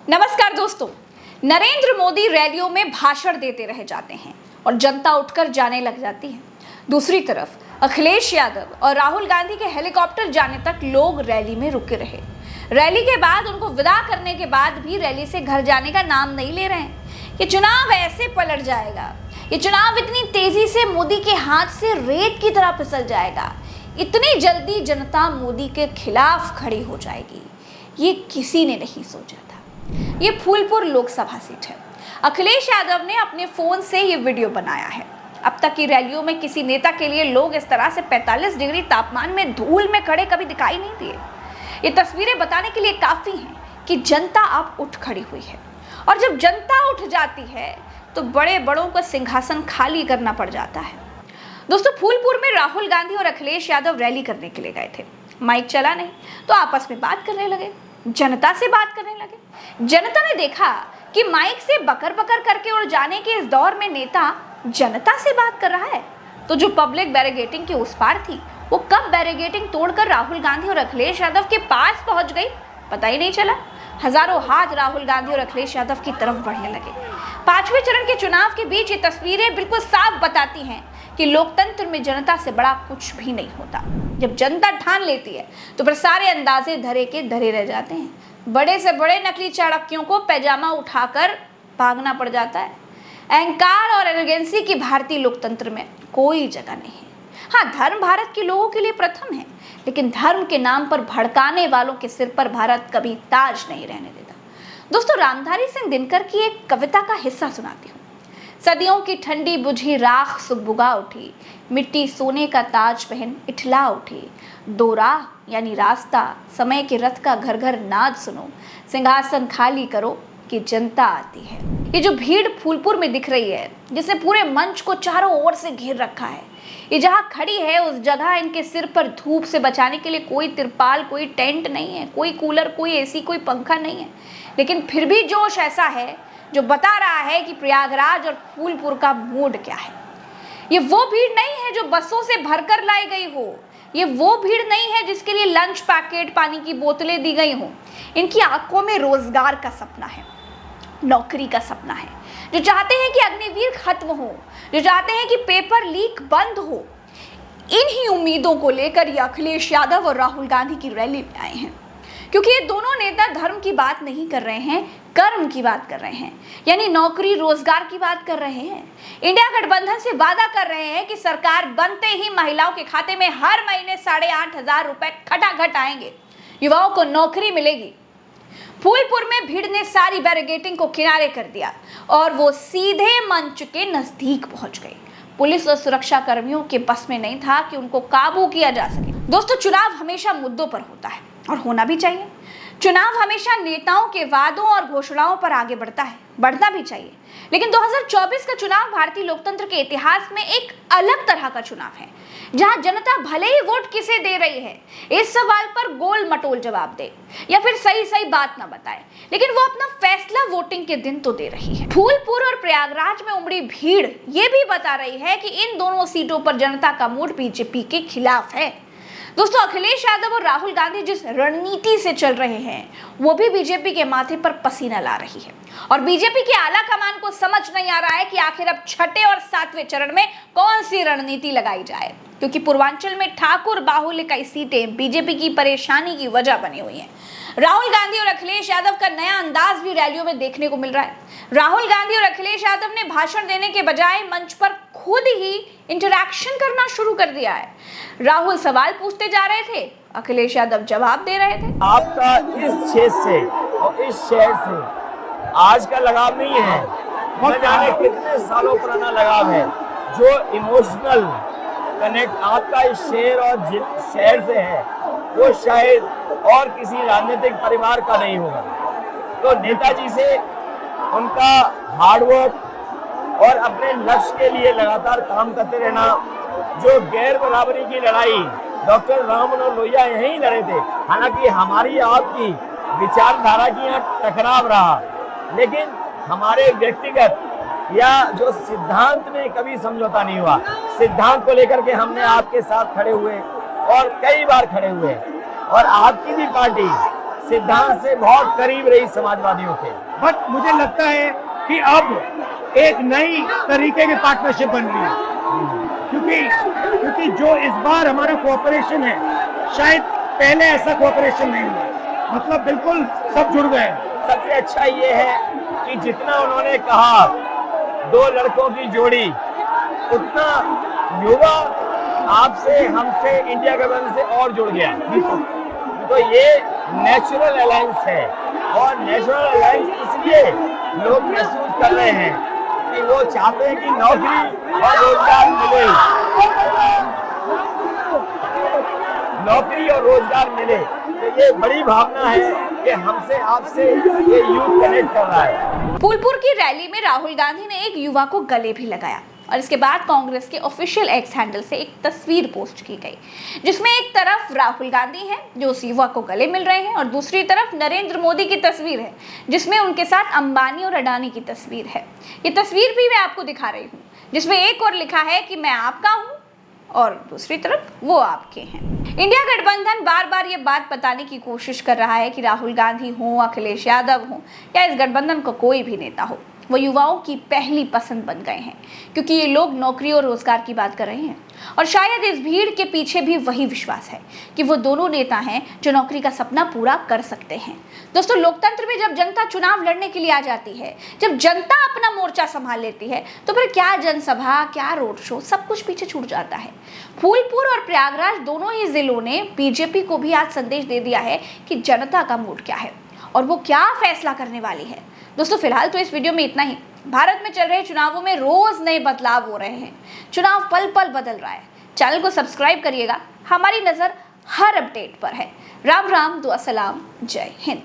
नमस्कार दोस्तों, नरेंद्र मोदी रैलियों में भाषण देते रह जाते हैं और जनता उठकर जाने लग जाती है। दूसरी तरफ अखिलेश यादव और राहुल गांधी के हेलीकॉप्टर जाने तक लोग रैली में रुके रहे। रैली के बाद उनको विदा करने के बाद भी रैली से घर जाने का नाम नहीं ले रहे हैं। ये चुनाव ऐसे पलट जाएगा, ये चुनाव इतनी तेजी से मोदी के हाथ से रेत की तरह फिसल जाएगा, इतनी जल्दी जनता मोदी के खिलाफ खड़ी हो जाएगी, ये किसी ने नहीं सोचा था। ये फूलपुर लोकसभा सीट है। अखिलेश यादव ने अपने फोन से ये वीडियो बनाया है। अब तक की रैलियों में किसी नेता के लिए लोग इस तरह से 45 डिग्री तापमान में धूल में खड़े कभी दिखाई नहीं दिए। ये तस्वीरें बताने के लिए काफी हैं कि जनता अब उठ खड़ी हुई है, और जब जनता उठ जाती है तो बड़े बड़ों को सिंहासन खाली करना पड़ जाता है। दोस्तों, फूलपुर में राहुल गांधी और अखिलेश यादव रैली करने के लिए गए थे। माइक चला नहीं तो आपस में बात करने लगे, जनता से बात करने लगे। जनता ने देखा कि माइक से बकर बकर करके उड़ जाने के इस दौर में नेता जनता से बात कर रहा है, तो जो पब्लिक बैरिगेटिंग के उस पार थी वो कब बैरिगेटिंग तोड़कर राहुल गांधी और अखिलेश यादव के पास पहुंच गई, पता ही नहीं चला। हजारों हाथ राहुल गांधी और अखिलेश यादव की तरफ बढ़ने लगे। 5वें चरण के चुनाव के बीच ये तस्वीरें बिल्कुल साफ बताती हैं कि लोकतंत्र में जनता से बड़ा कुछ भी नहीं होता। जब जनता ठान लेती है तो फिर सारे अंदाजे धरे के धरे रह जाते हैं। बड़े से बड़े नकली चाणक्यों को पैजामा उठाकर भागना पड़ जाता है। अहंकार और एरोगेंसी की भारतीय लोकतंत्र में कोई जगह नहीं है। हाँ, धर्म भारत के लोगों के लिए प्रथम है, लेकिन धर्म के नाम पर भड़काने वालों के सिर पर भारत कभी ताज नहीं रहने देता। दोस्तों, रामधारी सिंह दिनकर की एक कविता का हिस्सा सुनाती हूँ। सदियों की ठंडी बुझी राख सुबुगा उठी, मिट्टी सोने का ताज पहन इठला उठी। दो राह यानी रास्ता, समय के रथ का घर घर नाद सुनो, सिंहासन खाली करो कि जनता आती है। ये जो भीड़ फूलपुर में दिख रही है, जिसने पूरे मंच को चारों ओर से घेर रखा है, ये जहाँ खड़ी है उस जगह इनके सिर पर धूप से बचाने के लिए कोई तिरपाल, कोई टेंट नहीं है, कोई कूलर, कोई एसी, कोई पंखा नहीं है, लेकिन फिर भी जोश ऐसा है जो बता रहा है कि प्रयागराज और फूलपुर का मूड क्या है। ये वो भीड़ नहीं है जो बसों से भरकर लाई गई हो, ये वो भीड़ नहीं है जिसके लिए लंच पैकेट, पानी की बोतलें दी गई हो। इनकी आंखों में रोजगार का सपना है, नौकरी का सपना है, जो चाहते हैं कि अग्निवीर खत्म हो, जो चाहते हैं कि पेपर लीक बंद हो। इन्हीं उम्मीदों को लेकर ये अखिलेश यादव और राहुल गांधी की रैली में आए हैं, क्योंकि ये दोनों नेता धर्म की बात नहीं कर रहे हैं, कर्म की बात कर रहे हैं, यानी नौकरी रोजगार की बात कर रहे हैं। इंडिया गठबंधन से वादा कर रहे हैं कि सरकार बनते ही महिलाओं के खाते में हर महीने 8,500 रुपए खटाखट आएंगे, युवाओं को नौकरी मिलेगी। फूलपुर में भीड़ ने सारी बैरिगेटिंग को किनारे कर दिया और वो सीधे मंच के नजदीक पहुंच गई। पुलिस और सुरक्षा कर्मियों के बस में नहीं था कि उनको काबू किया जा सके। दोस्तों, चुनाव हमेशा मुद्दों पर होता है और होना भी चाहिए। चुनाव हमेशा नेताओं के वादों और घोषणाओं पर आगे बढ़ता है, बढ़ना भी चाहिए। लेकिन 2024 का चुनाव भारतीय लोकतंत्र के इतिहास में एक अलग तरह का चुनाव है, जहां जनता भले ही वोट किसे दे रही है इस सवाल पर गोल मटोल जवाब दे या फिर सही सही बात ना बताए, लेकिन वो अपना फैसला वोटिंग के दिन तो दे रही है। फूलपुर और प्रयागराज में उमड़ी भीड़ ये भी बता रही है कि इन दोनों सीटों पर जनता का मूड बीजेपी के खिलाफ है। दोस्तों, अखिलेश यादव और राहुल गांधी जिस रणनीति से चल रहे हैं वो भी बीजेपी के माथे पर पसीना ला रही है, और बीजेपी के आला कमान को समझ नहीं आ रहा है कि आखिर अब 6ठे और 7वें चरण में कौन सी रणनीति लगाई जाए, क्योंकि पूर्वांचल में ठाकुर बाहुल्य कई सीटें बीजेपी की परेशानी की वजह बनी हुई हैं। राहुल गांधी और अखिलेश यादव का नया अंदाज भी रैलियों में देखने को मिल रहा है। राहुल गांधी और अखिलेश यादव ने भाषण देने के बजाय मंच पर खुद ही इंटरैक्शन करना शुरू कर दिया है। राहुल सवाल पूछते जा रहे थे, अखिलेश यादव जवाब दे रहे थे। आपका इस क्षेत्र से और इस शहर से आज का लगाव नहीं है, न जाने कितने सालों पुराना लगाव है। जो इमोशनल कनेक्ट आपका इस शहर और शहर से है वो शायद और किसी राजनीतिक परिवार का नहीं होगा। तो नेताजी से उनका हार्डवर्क और अपने लक्ष्य के लिए लगातार काम करते रहना, जो गैर बराबरी की लड़ाई डॉक्टर राम मनोहर लोहिया यहीं लड़े थे। हालांकि हमारी आपकी विचारधारा की यहाँ टकराव रहा, लेकिन हमारे व्यक्तिगत या जो सिद्धांत में कभी समझौता नहीं हुआ। सिद्धांत को लेकर के हमने आपके साथ खड़े हुए और कई बार खड़े हुए, और आपकी भी पार्टी सिद्धांत से बहुत करीब रही समाजवादियों के। बट मुझे लगता है कि अब एक नई तरीके की पार्टनरशिप बन रही है, क्योंकि जो इस बार हमारा कोऑपरेशन है, शायद पहले ऐसा कोऑपरेशन नहीं हुआ। मतलब बिल्कुल सब जुड़ गए। सबसे अच्छा ये है कि जितना उन्होंने कहा 2 लड़कों की जोड़ी, उतना युवा आपसे, हमसे, इंडिया गठबंधन से और जुड़ गया। तो ये नेचुरल अलायंस है, और नेचुरल अलायंस इसलिए लोग महसूस कर रहे हैं कि वो चाहते हैं कि नौकरी और रोजगार मिले, नौकरी और रोजगार मिले। तो ये बड़ी भावना है कि हमसे, आपसे ये यूथ कनेक्ट कर रहा है। फूलपुर की रैली में राहुल गांधी ने एक युवा को गले भी लगाया और इसके बाद कांग्रेस के ऑफिशियल एक्स हैंडल से एक तस्वीर पोस्ट की गई, जिसमें एक तरफ राहुल गांधी हैं जो उस युवा को गले मिल रहे हैं, और दूसरी तरफ नरेंद्र मोदी की तस्वीर है जिसमें उनके साथ अंबानी और अडानी की तस्वीर है। ये तस्वीर भी मैं आपको दिखा रही हूँ, जिसमें एक और लिखा है कि मैं आपका हूँ और दूसरी तरफ वो आपके हैं। इंडिया गठबंधन बार बार ये बात बताने की कोशिश कर रहा है कि राहुल गांधी हो, अखिलेश यादव हो या इस गठबंधन का कोई भी नेता हो, वो युवाओं की पहली पसंद बन गए हैं, क्योंकि ये लोग नौकरी और रोजगार की बात कर रहे हैं। और शायद इस भीड़ के पीछे भी वही विश्वास है कि वो दोनों नेता हैं जो नौकरी का सपना पूरा कर सकते हैं। दोस्तों, लोकतंत्र में जब जनता चुनाव लड़ने के लिए आ जाती है, जब जनता अपना मोर्चा संभाल लेती है, तो फिर क्या जनसभा, क्या रोड शो, सब कुछ पीछे छूट जाता है। फूलपुर और प्रयागराज दोनों ही जिलों ने बीजेपी को भी आज संदेश दे दिया है कि जनता का मूड क्या है और वो क्या फैसला करने वाली है। दोस्तों, फिलहाल तो इस वीडियो में इतना ही। भारत में चल रहे चुनावों में रोज नए बदलाव हो रहे हैं, चुनाव पल पल बदल रहा है। चैनल को सब्सक्राइब करिएगा, हमारी नजर हर अपडेट पर है। राम राम, दुआ सलाम, जय हिंद।